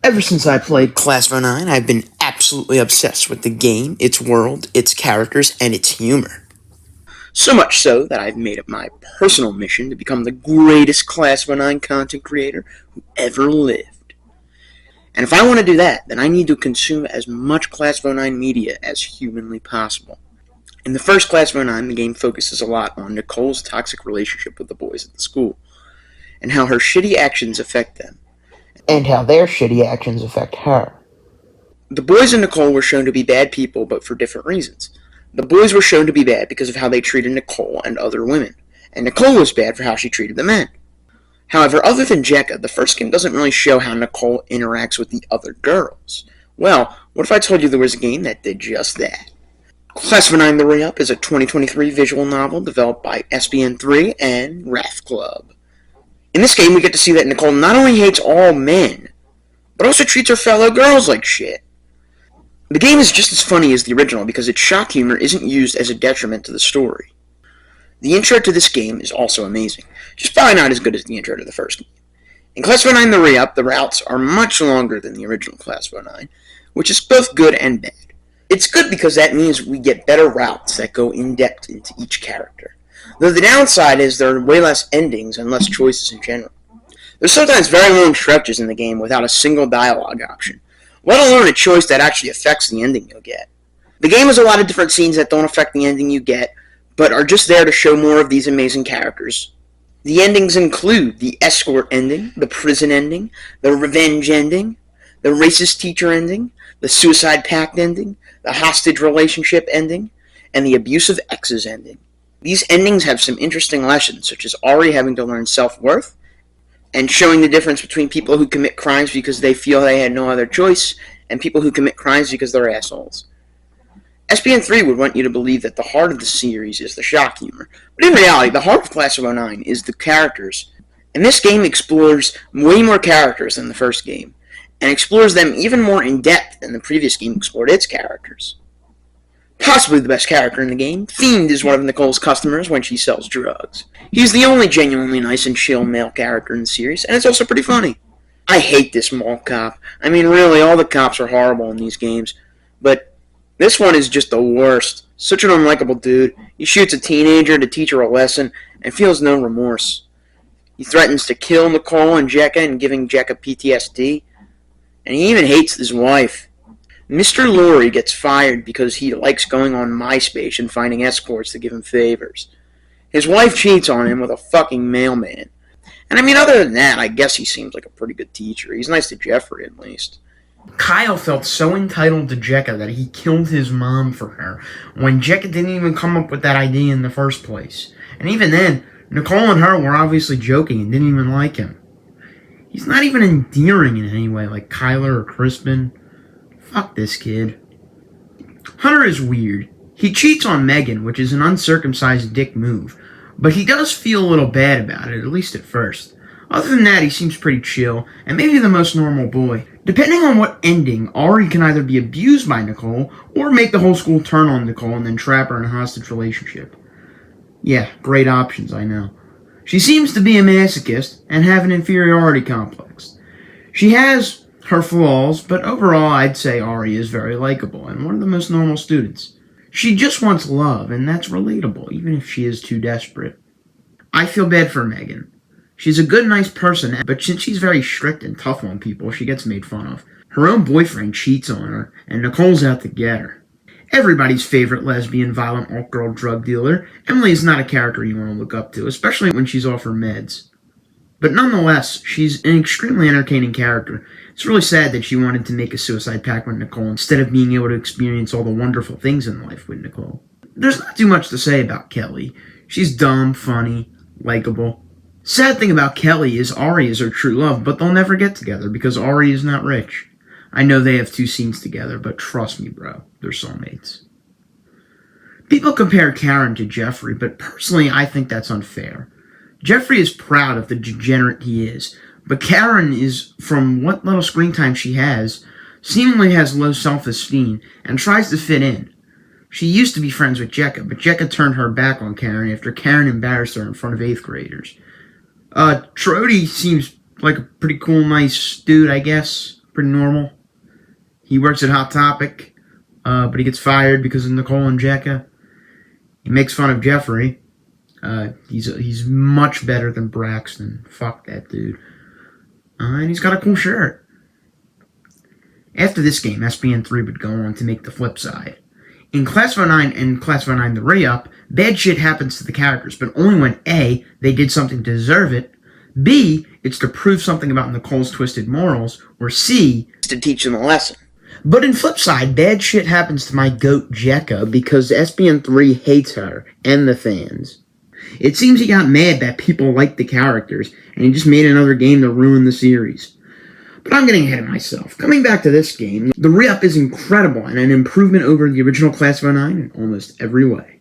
Ever since I played Class of '09, I've been absolutely obsessed with the game, its world, its characters, and its humor. So much so that I've made it my personal mission to become the greatest Class of '09 content creator who ever lived. And if I want to do that, then I need to consume as much Class of '09 media as humanly possible. In the first Class of '09, the game focuses a lot on Nicole's toxic relationship with the boys at the school, and how her shitty actions affect them. And how their shitty actions affect her. The boys and Nicole were shown to be bad people, but for different reasons. The boys were shown to be bad because of how they treated Nicole and other women, and Nicole was bad for how she treated the men. However, other than Jekka, the first game doesn't really show how Nicole interacts with the other girls. Well, what if I told you there was a game that did just that? Class of '09 The Re-Up is a 2023 visual novel developed by SBN3 and Wrath Club. In this game, we get to see that Nicole not only hates all men, but also treats her fellow girls like shit. The game is just as funny as the original because its shock humor isn't used as a detriment to the story. The intro to this game is also amazing, just probably not as good as the intro to the first game. In Class of '09 The Re-Up, the routes are much longer than the original Class of '09, which is both good and bad. It's good because that means we get better routes that go in-depth into each character, though the downside is there are way less endings and less choices in general. There's sometimes very long stretches in the game without a single dialogue option, let alone a choice that actually affects the ending you'll get. The game has a lot of different scenes that don't affect the ending you get, but are just there to show more of these amazing characters. The endings include the escort ending, the prison ending, the revenge ending, the racist teacher ending, the suicide pact ending, the hostage relationship ending, and the abusive exes ending. These endings have some interesting lessons, such as Ari having to learn self-worth, and showing the difference between people who commit crimes because they feel they had no other choice, and people who commit crimes because they're assholes. SPN3 would want you to believe that the heart of the series is the shock humor, but in reality, the heart of Class of '09 is the characters. And this game explores way more characters than the first game, and explores them even more in depth than the previous game explored its characters. Possibly the best character in the game, Fiend is one of Nicole's customers when she sells drugs. He's the only genuinely nice and chill male character in the series, and it's also pretty funny. I hate this mall cop. I mean, really, all the cops are horrible in these games, but this one is just the worst. Such an unlikable dude. He shoots a teenager to teach her a lesson, and feels no remorse. He threatens to kill Nicole and Jekka and giving Jekka PTSD, and he even hates his wife. Mr. Laurie gets fired because he likes going on MySpace and finding escorts to give him favors. His wife cheats on him with a fucking mailman. And I mean, other than that, I guess he seems like a pretty good teacher. He's nice to Jeffrey, at least. Kyle felt so entitled to Jekka that he killed his mom for her, when Jekka didn't even come up with that idea in the first place. And even then, Nicole and her were obviously joking and didn't even like him. He's not even endearing in any way like Kyler or Crispin. Fuck this kid. Hunter is weird. He cheats on Megan, which is an uncircumcised dick move, but he does feel a little bad about it, at least at first. Other than that, he seems pretty chill, and maybe the most normal boy. Depending on what ending, Ari can either be abused by Nicole, or make the whole school turn on Nicole and then trap her in a hostage relationship. Yeah, great options, I know. She seems to be a masochist, and have an inferiority complex. She has her flaws, but overall I'd say Ari is very likable, and one of the most normal students. She just wants love, and that's relatable, even if she is too desperate. I feel bad for Megan. She's a good, nice person, but since she's very strict and tough on people, she gets made fun of. Her own boyfriend cheats on her, and Nicole's out to get her. Everybody's favorite lesbian, violent, alt-girl drug dealer, Emily is not a character you want to look up to, especially when she's off her meds. But nonetheless, she's an extremely entertaining character. It's really sad that she wanted to make a suicide pact with Nicole instead of being able to experience all the wonderful things in life with Nicole. There's not too much to say about Kelly. She's dumb, funny, likable. Sad thing about Kelly is Ari is her true love, but they'll never get together because Ari is not rich. I know they have 2 scenes together, but trust me, bro, they're soulmates. People compare Karen to Jeffrey, but personally I think that's unfair. Jeffrey is proud of the degenerate he is, but Karen is, from what little screen time she has, seemingly has low self-esteem and tries to fit in. She used to be friends with Jekka, but Jekka turned her back on Karen after Karen embarrassed her in front of 8th graders. Trody seems like a pretty cool, nice dude, I guess. Pretty normal. He works at Hot Topic, but he gets fired because of Nicole and Jekka. He makes fun of Jeffrey. He's much better than Braxton. Fuck that dude. And he's got a cool shirt. After this game, SPN3 would go on to make the flip side. In Class of 09 and Class of 09 The Re-Up, bad shit happens to the characters, but only when A, they did something to deserve it, B, it's to prove something about Nicole's twisted morals, or C, to teach them a lesson. But in Flipside, bad shit happens to my goat Jekka because SPN3 hates her and the fans. It seems he got mad that people liked the characters, and he just made another game to ruin the series. But I'm getting ahead of myself. Coming back to this game, the re-up is incredible and an improvement over the original Class of 09 in almost every way.